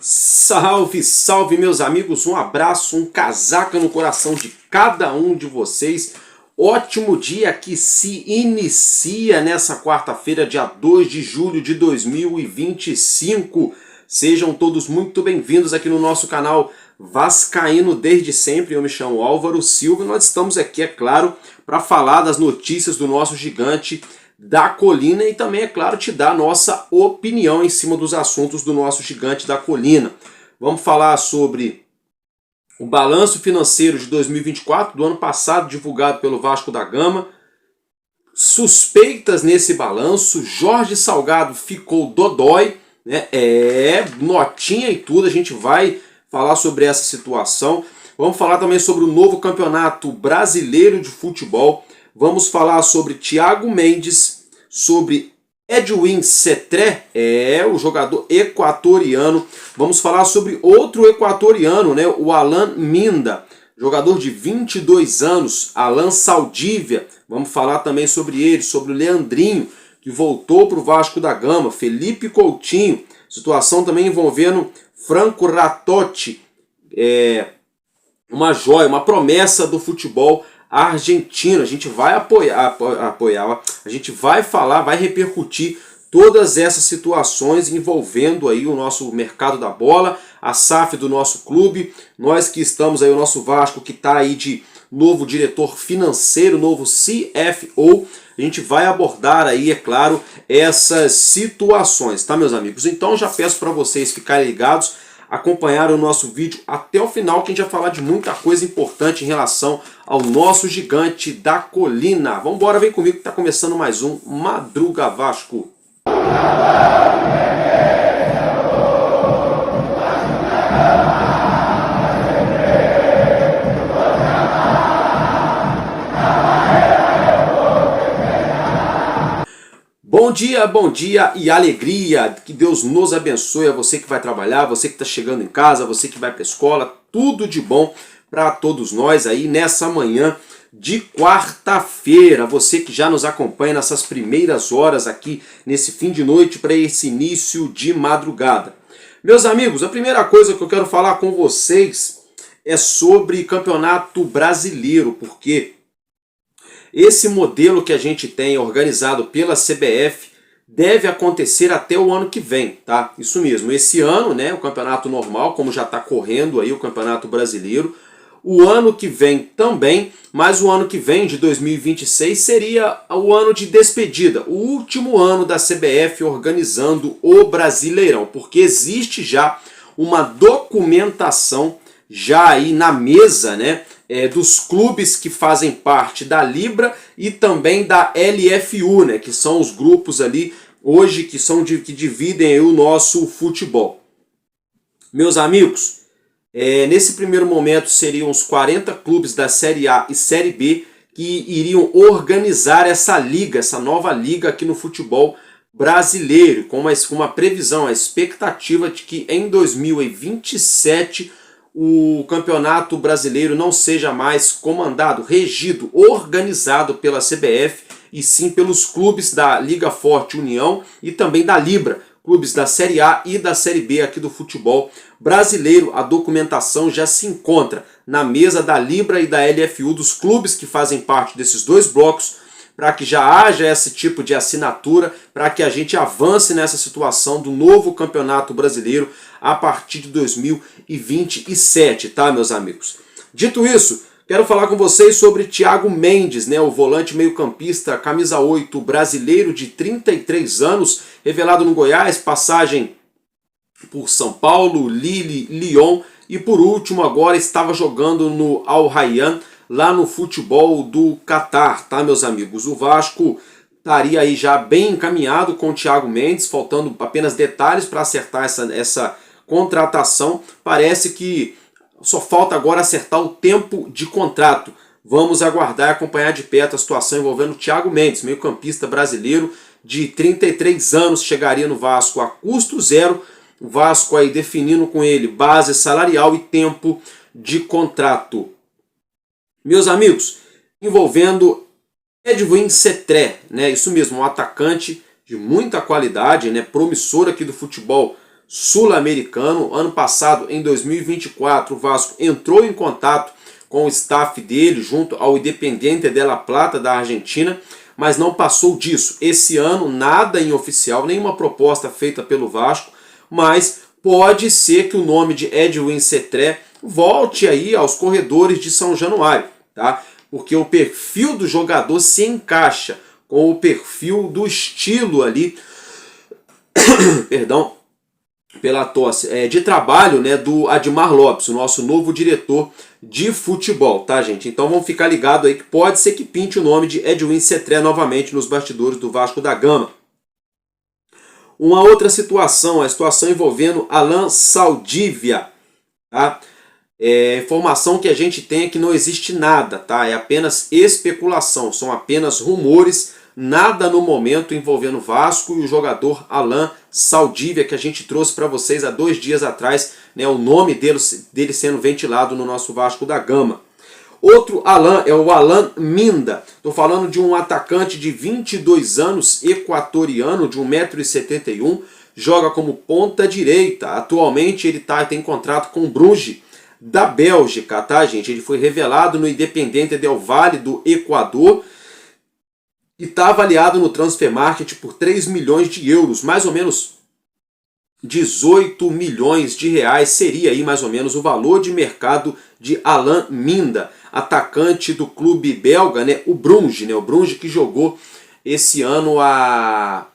Salve, salve meus amigos, um abraço, um casaca no coração de cada um de vocês. Ótimo dia que se inicia nessa quarta-feira, dia 2 de julho de 2025. Sejam todos muito bem-vindos aqui no nosso canal Vascaíno desde sempre. Eu me chamo Álvaro Silva e nós estamos aqui, é claro, para falar das notícias do nosso gigante da colina e também, é claro, te dar a nossa opinião em cima dos assuntos do nosso gigante da colina. Vamos falar sobre o balanço financeiro de 2024 do ano passado, divulgado pelo Vasco da Gama. Suspeitas nesse balanço, Jorge Salgado ficou dodói, né? Notinha e tudo, a gente vai falar sobre essa situação. Vamos falar também sobre o novo campeonato brasileiro de futebol. Vamos falar sobre Thiago Mendes, sobre Edwin Cetré, o jogador equatoriano. Vamos falar sobre outro equatoriano, né, o Alan Minda, jogador de 22 anos, Alan Saldívia. Vamos falar também sobre ele, sobre o Leandrinho, que voltou para o Vasco da Gama, Felipe Coutinho, situação também envolvendo Franco Ratotti, uma joia, uma promessa do futebol argentino. A gente vai apoiar, a gente vai falar, vai repercutir todas essas situações envolvendo aí o nosso mercado da bola, a SAF do nosso clube, nós que estamos aí, o nosso Vasco que está aí de novo diretor financeiro, novo CFO, a gente vai abordar aí, é claro, essas situações, tá, meus amigos? Então já peço para vocês ficarem ligados, acompanhar o nosso vídeo até o final, que a gente vai falar de muita coisa importante em relação ao nosso gigante da colina. Vamos embora, vem comigo que está começando mais um Madruga Vasco. Bom dia e alegria, que Deus nos abençoe, a você que vai trabalhar, você que está chegando em casa, você que vai para a escola, tudo de bom para todos nós aí nessa manhã de quarta-feira, você que já nos acompanha nessas primeiras horas aqui nesse fim de noite para esse início de madrugada. Meus amigos, a primeira coisa que eu quero falar com vocês é sobre campeonato brasileiro, porque esse modelo que a gente tem organizado pela CBF deve acontecer até o ano que vem, tá? Isso mesmo, esse ano, né, o campeonato normal, como já está correndo aí o campeonato brasileiro, o ano que vem também, mas o ano que vem, de 2026, seria o ano de despedida, o último ano da CBF organizando o Brasileirão, porque existe já uma documentação já aí na mesa, né, dos clubes que fazem parte da Libra e também da LFU, né, que são os grupos ali hoje que dividem aí o nosso futebol. Meus amigos, nesse primeiro momento seriam os 40 clubes da Série A e Série B que iriam organizar essa liga, essa nova liga aqui no futebol brasileiro, com uma previsão, a expectativa de que em 2027 o campeonato brasileiro não seja mais comandado, regido, organizado pela CBF, e sim pelos clubes da Liga Forte União e também da Libra, clubes da Série A e da Série B aqui do futebol brasileiro. A documentação já se encontra na mesa da Libra e da LFU, dos clubes que fazem parte desses dois blocos, para que já haja esse tipo de assinatura, para que a gente avance nessa situação do novo campeonato brasileiro a partir de 2027, tá, meus amigos? Dito isso, quero falar com vocês sobre Thiago Mendes, né, o volante meio-campista, camisa 8, brasileiro de 33 anos, revelado no Goiás, passagem por São Paulo, Lille, Lyon e por último agora estava jogando no Al Rayyan, lá no futebol do Catar, tá, meus amigos? O Vasco estaria aí já bem encaminhado com o Thiago Mendes, faltando apenas detalhes para acertar essa contratação. Parece que só falta agora acertar o tempo de contrato. Vamos aguardar e acompanhar de perto a situação envolvendo o Thiago Mendes, meio-campista brasileiro de 33 anos, chegaria no Vasco a custo zero. O Vasco aí definindo com ele base salarial e tempo de contrato. Meus amigos, envolvendo Edwin Cetré, né? Isso mesmo, um atacante de muita qualidade, né? Promissor aqui do futebol sul-americano. Ano passado, em 2024, o Vasco entrou em contato com o staff dele, junto ao Independiente de La Plata, da Argentina, mas não passou disso. Esse ano, nada em oficial, nenhuma proposta feita pelo Vasco, mas pode ser que o nome de Edwin Cetré volte aí aos corredores de São Januário, tá? Porque o perfil do jogador se encaixa com o perfil do estilo ali, perdão, pela tosse, de trabalho, né, do Admar Lopes, o nosso novo diretor de futebol, tá, gente? Então vamos ficar ligado aí que pode ser que pinte o nome de Edwin Cetré novamente nos bastidores do Vasco da Gama. Uma outra situação, a situação envolvendo Alan Saldívia, tá? Informação que a gente tem é que não existe nada, tá? É apenas especulação, são apenas rumores, nada no momento envolvendo o Vasco e o jogador Alan Saldívia, que a gente trouxe para vocês há 2 dias atrás, né, o nome dele sendo ventilado no nosso Vasco da Gama. Outro Alan é o Alan Minda. Estou falando de um atacante de 22 anos, equatoriano, de 1,71 m, joga como ponta direita. Atualmente ele tem contrato com o Bruges da Bélgica, tá, gente? Ele foi revelado no Independiente del Valle do Equador e está avaliado no Transfer Market por 3 milhões de euros, mais ou menos 18 milhões de reais seria aí mais ou menos o valor de mercado de Alan Minda, atacante do clube belga, né, o Bruges, né, o Bruges que jogou esse ano a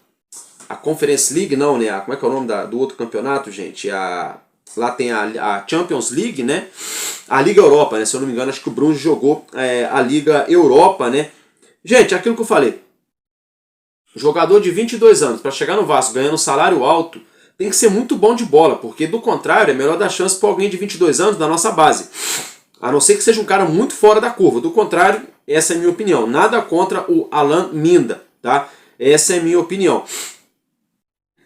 Conference League, não, né, como é que é o nome do outro campeonato, gente? Lá tem a Champions League, né, a Liga Europa, né, se eu não me engano, acho que o Bruges jogou a Liga Europa, né. Gente, aquilo que eu falei, jogador de 22 anos para chegar no Vasco ganhando um salário alto, tem que ser muito bom de bola, porque do contrário é melhor dar chance para alguém de 22 anos da nossa base. A não ser que seja um cara muito fora da curva. Do contrário, essa é a minha opinião. Nada contra o Alan Minda, tá? Essa é a minha opinião.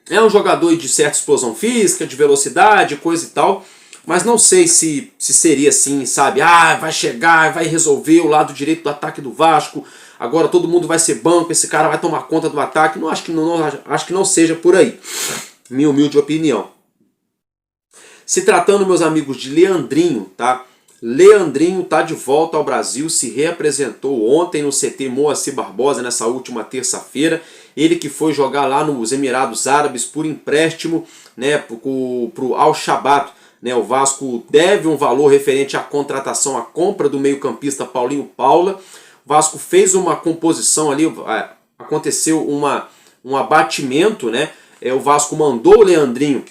É um jogador de certa explosão física, de velocidade, coisa e tal, mas não sei se seria assim, sabe? Vai chegar, vai resolver o lado direito do ataque do Vasco, agora todo mundo vai ser banco, esse cara vai tomar conta do ataque. Acho que não seja por aí. Minha humilde opinião. Se tratando, meus amigos, de Leandrinho, tá? Leandrinho tá de volta ao Brasil, se reapresentou ontem no CT Moacir Barbosa, nessa última terça-feira. Ele que foi jogar lá nos Emirados Árabes por empréstimo, né, pro Al-Shabaab. Né, o Vasco deve um valor referente à contratação, à compra do meio-campista Paulinho Paula. O Vasco fez uma composição ali, aconteceu um abatimento, né? O Vasco mandou o Leandrinho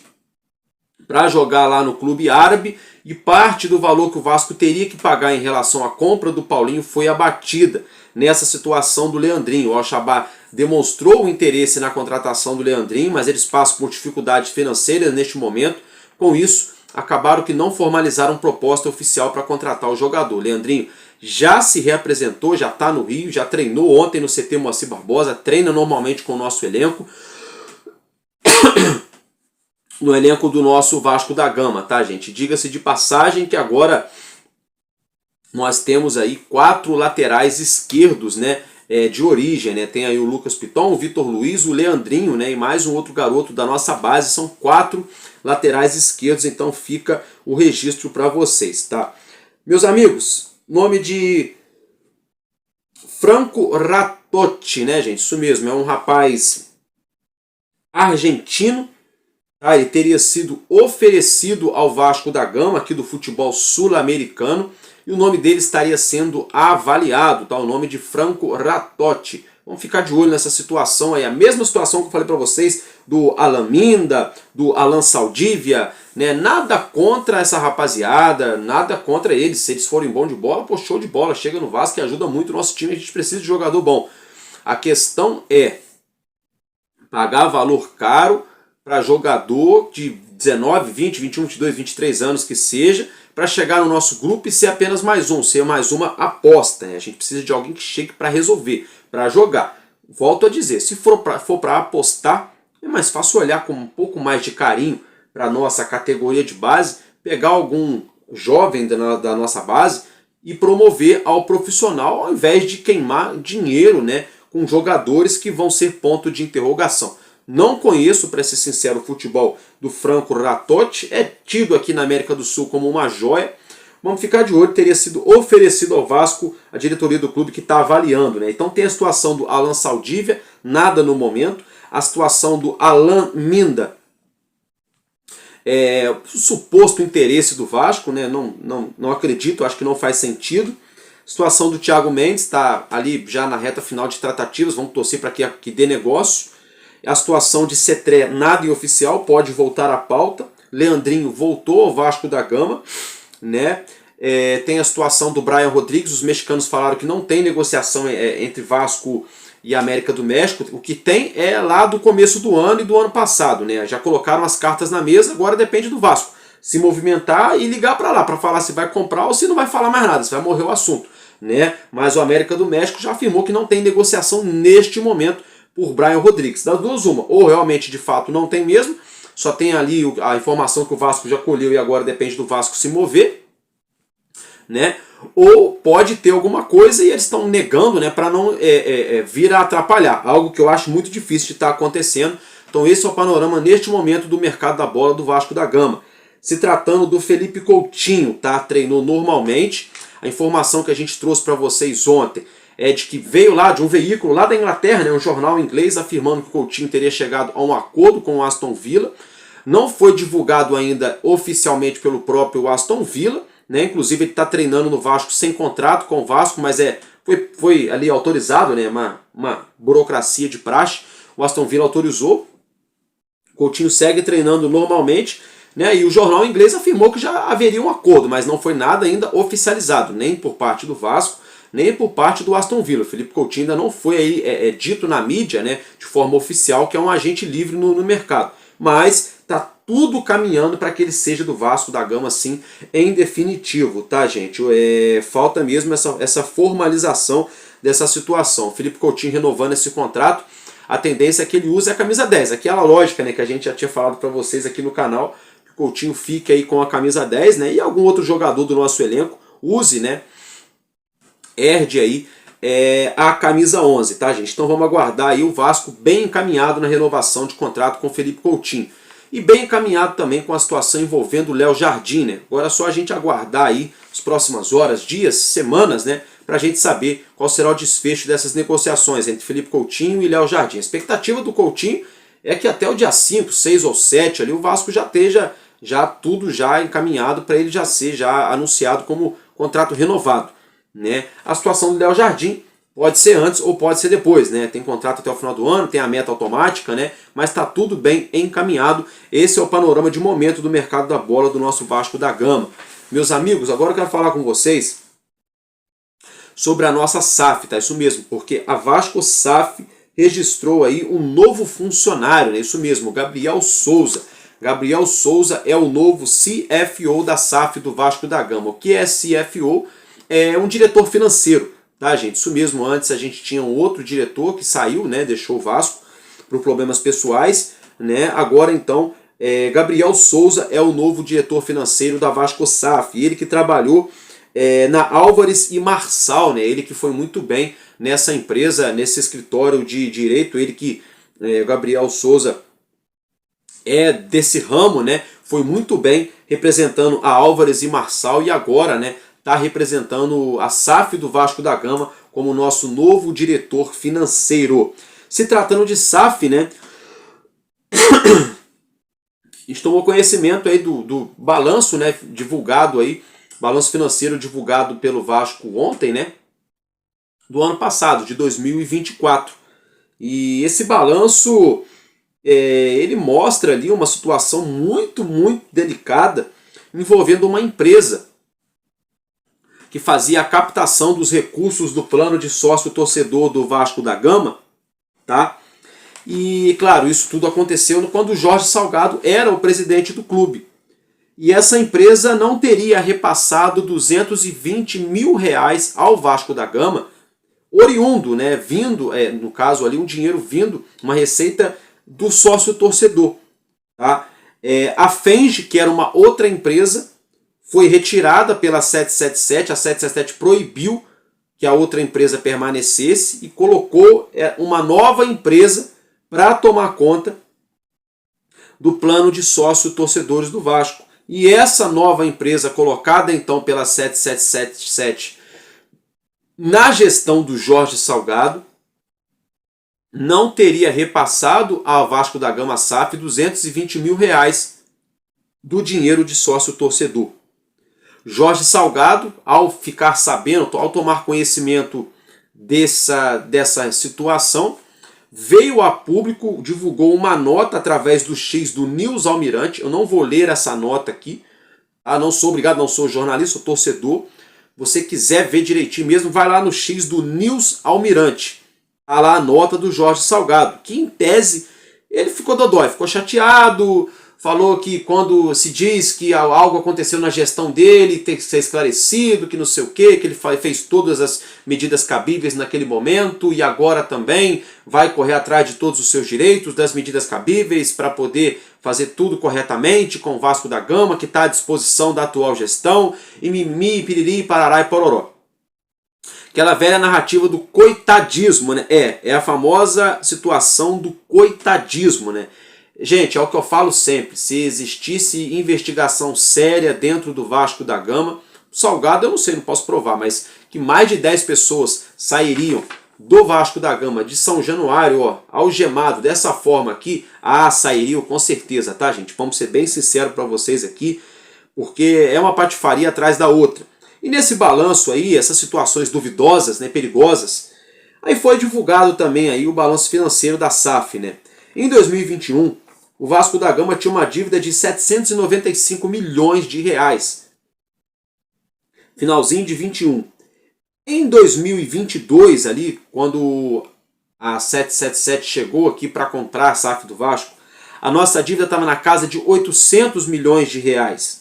para jogar lá no clube árabe e parte do valor que o Vasco teria que pagar em relação à compra do Paulinho foi abatida nessa situação do Leandrinho. O Al-Shabaab demonstrou o interesse na contratação do Leandrinho, mas eles passam por dificuldades financeiras neste momento. Com isso, acabaram que não formalizaram proposta oficial para contratar o jogador. O Leandrinho já se reapresentou, já está no Rio, já treinou ontem no CT Moacir Barbosa, treina normalmente com o nosso elenco. No elenco do nosso Vasco da Gama, tá, gente? Diga-se de passagem que agora nós temos aí 4 laterais esquerdos, né, de origem, né? Tem aí o Lucas Piton, o Vitor Luiz, o Leandrinho, né, e mais um outro garoto da nossa base. São 4 laterais esquerdos, então fica o registro para vocês, tá? Meus amigos, nome de Franco Ratotti, né, gente? Isso mesmo, é um rapaz argentino. Ele teria sido oferecido ao Vasco da Gama, aqui do futebol sul-americano, e o nome dele estaria sendo avaliado, tá? O nome de Franco Ratotti. Vamos ficar de olho nessa situação aí, a mesma situação que eu falei para vocês do Alan Minda, do Alan Saldívia, né? Nada contra essa rapaziada, nada contra eles. Se eles forem bons de bola, pô, show de bola, chega no Vasco e ajuda muito o nosso time, a gente precisa de jogador bom. A questão é pagar valor caro para jogador de 19, 20, 21, 22, 23 anos que seja, para chegar no nosso grupo e ser apenas mais um, ser mais uma aposta. Né? A gente precisa de alguém que chegue para resolver, para jogar. Volto a dizer, se for para apostar, é mais fácil olhar com um pouco mais de carinho para a nossa categoria de base, pegar algum jovem da nossa base e promover ao profissional, ao invés de queimar dinheiro, né, com jogadores que vão ser ponto de interrogação. Não conheço, para ser sincero, o futebol do Franco Ratotti, é tido aqui na América do Sul como uma joia. Vamos ficar de olho, teria sido oferecido ao Vasco, a diretoria do clube que está avaliando, né? Então tem a situação do Alan Saldívia, nada no momento, a situação do Alan Minda, suposto interesse do Vasco, né? Não acredito, acho que não faz sentido. Situação do Thiago Mendes, está ali já na reta final de tratativas, vamos torcer para que dê negócio. A situação de Cetré, nada em oficial, pode voltar à pauta. Leandrinho voltou ao Vasco da Gama, né? Tem a situação do Brian Rodrigues, os mexicanos falaram que não tem negociação entre Vasco e América do México. O que tem é lá do começo do ano e do ano passado, né? Já colocaram as cartas na mesa, agora depende do Vasco se movimentar e ligar para lá para falar se vai comprar ou se não vai falar mais nada, se vai morrer o assunto, né? Mas o América do México já afirmou que não tem negociação neste momento por Brian Rodrigues. Das duas, uma, ou realmente de fato não tem mesmo, só tem ali a informação que o Vasco já colheu e agora depende do Vasco se mover, né? Ou pode ter alguma coisa e eles estão negando, né, para não vir a atrapalhar, algo que eu acho muito difícil de estar acontecendo. Então esse é o panorama neste momento do mercado da bola do Vasco da Gama. Se tratando do Felipe Coutinho, tá? Treinou normalmente. A informação que a gente trouxe para vocês ontem é de que veio lá de um veículo lá da Inglaterra, né, um jornal inglês, afirmando que o Coutinho teria chegado a um acordo com o Aston Villa. Não foi divulgado ainda oficialmente pelo próprio Aston Villa, né? Inclusive ele está treinando no Vasco sem contrato com o Vasco, mas foi ali autorizado, né? Uma burocracia de praxe. O Aston Villa autorizou. O Coutinho segue treinando normalmente, né? E o jornal inglês afirmou que já haveria um acordo, mas não foi nada ainda oficializado, nem por parte do Vasco, nem por parte do Aston Villa. O Felipe Coutinho ainda não foi aí, dito na mídia, né, de forma oficial, que é um agente livre no mercado. Mas está tudo caminhando para que ele seja do Vasco da Gama, assim, em definitivo, tá, gente? Falta mesmo essa formalização dessa situação. O Felipe Coutinho renovando esse contrato, a tendência é que ele use a camisa 10. Aquela lógica, né, que a gente já tinha falado para vocês aqui no canal, que o Coutinho fique aí com a camisa 10, né, e algum outro jogador do nosso elenco use, né, herde aí a camisa 11, tá, gente? Então vamos aguardar aí o Vasco bem encaminhado na renovação de contrato com o Felipe Coutinho. E bem encaminhado também com a situação envolvendo o Léo Jardim, né? Agora é só a gente aguardar aí as próximas horas, dias, semanas, né? Pra gente saber qual será o desfecho dessas negociações entre Felipe Coutinho e Léo Jardim. A expectativa do Coutinho é que até o dia 5, 6 ou 7 ali o Vasco já esteja tudo já encaminhado para ele já ser anunciado como contrato renovado, né? A situação do Léo Jardim pode ser antes ou pode ser depois, né? Tem contrato até o final do ano, tem a meta automática, né? Mas está tudo bem encaminhado. Esse é o panorama de momento do mercado da bola do nosso Vasco da Gama. Meus amigos, agora eu quero falar com vocês sobre a nossa SAF, tá? Isso mesmo, porque a Vasco SAF registrou aí um novo funcionário, né? Isso mesmo, Gabriel Souza. Gabriel Souza é o novo CFO da SAF do Vasco da Gama. O que é CFO? É um diretor financeiro. Tá, gente? Isso mesmo, antes a gente tinha um outro diretor que saiu, né, deixou o Vasco por problemas pessoais, né? Agora então Gabriel Souza é o novo diretor financeiro da Vasco SAF, ele que trabalhou na Álvares e Marçal, né? Ele que foi muito bem nessa empresa, nesse escritório de direito, ele que Gabriel Souza é desse ramo, né? Foi muito bem representando a Álvares e Marçal e agora, né, está representando a SAF do Vasco da Gama como nosso novo diretor financeiro. Se tratando de SAF, né, a gente tomou conhecimento aí do balanço, né, divulgado aí, balanço financeiro divulgado pelo Vasco ontem, né, do ano passado, de 2024. E esse balanço, ele mostra ali uma situação muito, muito delicada envolvendo uma empresa que fazia a captação dos recursos do plano de sócio-torcedor do Vasco da Gama, tá? E, claro, isso tudo aconteceu quando o Jorge Salgado era o presidente do clube. E essa empresa não teria repassado 220 mil reais ao Vasco da Gama, oriundo, né, vindo, no caso ali, um dinheiro vindo, uma receita do sócio-torcedor, tá? A Fenge, que era uma outra empresa, foi retirada pela 777, a 777 proibiu que a outra empresa permanecesse e colocou uma nova empresa para tomar conta do plano de sócio torcedores do Vasco. E essa nova empresa, colocada então pela 777 na gestão do Jorge Salgado, não teria repassado ao Vasco da Gama SAF R$220 mil do dinheiro de sócio torcedor. Jorge Salgado, ao ficar sabendo, ao tomar conhecimento dessa situação, veio a público, divulgou uma nota através do X do News Almirante. Eu não vou ler essa nota aqui, não sou obrigado, não sou jornalista, sou torcedor. Você quiser ver direitinho mesmo, vai lá no X do News Almirante. Está lá a nota do Jorge Salgado, que em tese ele ficou dodói, ficou chateado, falou que quando se diz que algo aconteceu na gestão dele, tem que ser esclarecido, que não sei o quê, que ele fez todas as medidas cabíveis naquele momento e agora também vai correr atrás de todos os seus direitos, das medidas cabíveis para poder fazer tudo corretamente com o Vasco da Gama, que está à disposição da atual gestão, e mimimi, piriri, parará e pororó. Aquela velha narrativa do coitadismo, né? É a famosa situação do coitadismo, né? Gente, é o que eu falo sempre, se existisse investigação séria dentro do Vasco da Gama, Salgado eu não sei, não posso provar, mas que mais de 10 pessoas sairiam do Vasco da Gama de São Januário, algemado dessa forma aqui, sairiam com certeza, tá, gente? Vamos ser bem sinceros para vocês aqui, porque é uma patifaria atrás da outra. E nesse balanço aí, essas situações duvidosas, né, perigosas, aí foi divulgado também aí o balanço financeiro da SAF, né? Em 2021, o Vasco da Gama tinha uma dívida de R$795 milhões. Finalzinho de 21. Em 2022, ali, quando a 777 chegou aqui para comprar a SAF do Vasco, a nossa dívida estava na casa de R$800 milhões.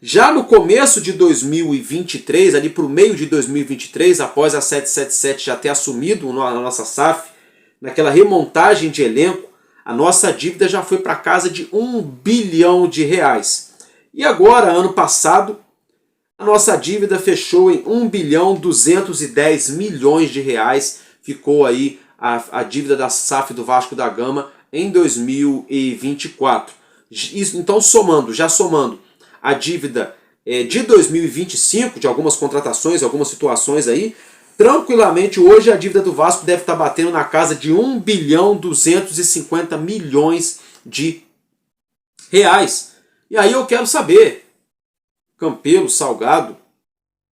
Já no começo de 2023, ali para o meio de 2023, após a 777 já ter assumido a nossa SAF, naquela remontagem de elenco, a nossa dívida já foi para casa de R$1 bilhão. E agora, ano passado, a nossa dívida fechou em R$1.210 bilhões. Ficou aí a dívida da SAF do Vasco da Gama em 2024. Então, somando a dívida de 2025, de algumas contratações, algumas situações aí, tranquilamente hoje a dívida do Vasco deve estar batendo na casa de R$1.250 bilhões. E aí eu quero saber, Campelo, Salgado,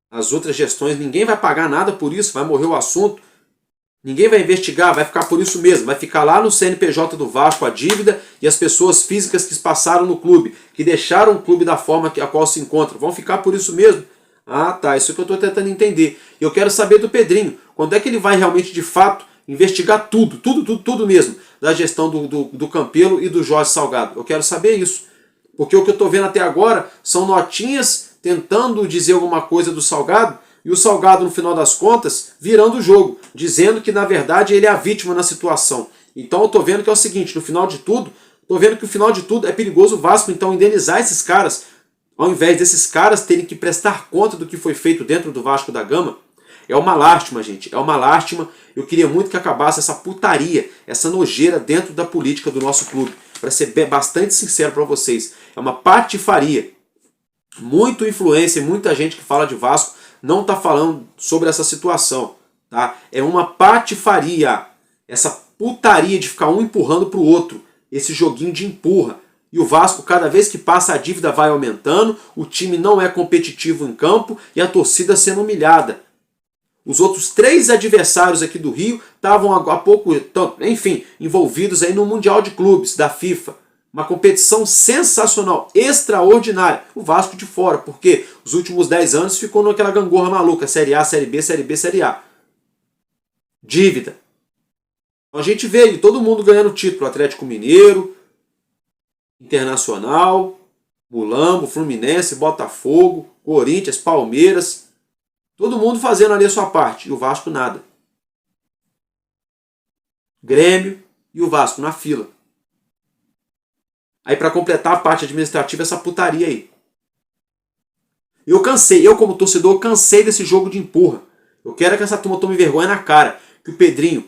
as outras gestões, ninguém vai pagar nada por isso, vai morrer o assunto, ninguém vai investigar, vai ficar por isso mesmo, vai ficar lá no CNPJ do Vasco a dívida e as pessoas físicas que passaram no clube, que deixaram o clube da forma a qual se encontra, vão ficar por isso mesmo. Tá, isso que eu estou tentando entender. E eu quero saber do Pedrinho, quando é que ele vai realmente, de fato, investigar tudo mesmo, da gestão do Campelo e do Jorge Salgado. Eu quero saber isso. Porque o que eu estou vendo até agora são notinhas tentando dizer alguma coisa do Salgado, e o Salgado, no final das contas, virando o jogo, dizendo que, na verdade, ele é a vítima na situação. Então eu estou vendo que é o seguinte, no final de tudo, é perigoso o Vasco, então, indenizar esses caras, ao invés desses caras terem que prestar conta do que foi feito dentro do Vasco da Gama. É uma lástima, gente, é uma lástima. Eu queria muito que acabasse essa putaria, essa nojeira dentro da política do nosso clube. Para ser bastante sincero para vocês, é uma patifaria. Muita influência e muita gente que fala de Vasco não está falando sobre essa situação. Tá? É uma patifaria, essa putaria de ficar um empurrando para o outro, esse joguinho de empurra. E o Vasco, cada vez que passa, a dívida vai aumentando, o time não é competitivo em campo e a torcida sendo humilhada. Os outros 3 adversários aqui do Rio estavam há pouco, enfim, envolvidos aí no Mundial de Clubes da FIFA. Uma competição sensacional, extraordinária. O Vasco de fora, porque os últimos 10 anos ficou naquela gangorra maluca, Série A, Série B, Série B, Série A. Dívida. A gente vê todo mundo ganhando título, Atlético Mineiro, Internacional, Mulambo, Fluminense, Botafogo, Corinthians, Palmeiras, todo mundo fazendo ali a sua parte, e o Vasco nada. Grêmio e o Vasco na fila. Aí para completar a parte administrativa, essa putaria aí. Eu cansei, eu como torcedor, cansei desse jogo de empurra. Eu quero que essa turma tome vergonha na cara, que o Pedrinho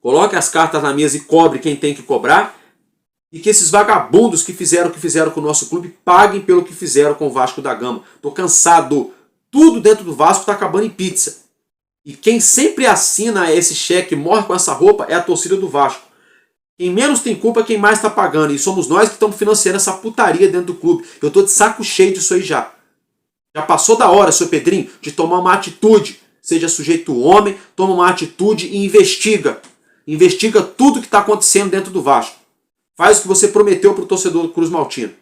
coloque as cartas na mesa e cobre quem tem que cobrar, e que esses vagabundos que fizeram o que fizeram com o nosso clube paguem pelo que fizeram com o Vasco da Gama. Tô cansado. Tudo dentro do Vasco tá acabando em pizza. E quem sempre assina esse cheque, morre com essa roupa, é a torcida do Vasco. Quem menos tem culpa é quem mais está pagando. E somos nós que estamos financiando essa putaria dentro do clube. Eu estou de saco cheio disso aí já. Já passou da hora, seu Pedrinho, de tomar uma atitude. Seja sujeito homem, toma uma atitude e investiga. Investiga tudo que está acontecendo dentro do Vasco. Faz o que você prometeu para o torcedor do Cruz Maltino.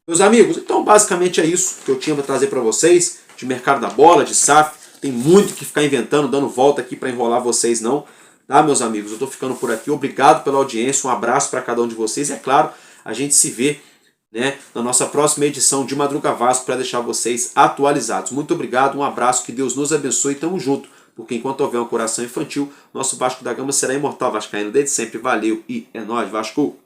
Meus amigos, então basicamente é isso que eu tinha para trazer para vocês. De mercado da bola, de SAF. Tem muito que ficar inventando, dando volta aqui para enrolar vocês não. Tá, meus amigos? Eu estou ficando por aqui. Obrigado pela audiência. Um abraço para cada um de vocês. E é claro, a gente se vê, né, na nossa próxima edição de Madruga Vasco para deixar vocês atualizados. Muito obrigado, um abraço, que Deus nos abençoe e tamo junto. Porque enquanto houver um coração infantil, nosso Vasco da Gama será imortal vascaíno desde sempre. Valeu e é nóis, Vasco!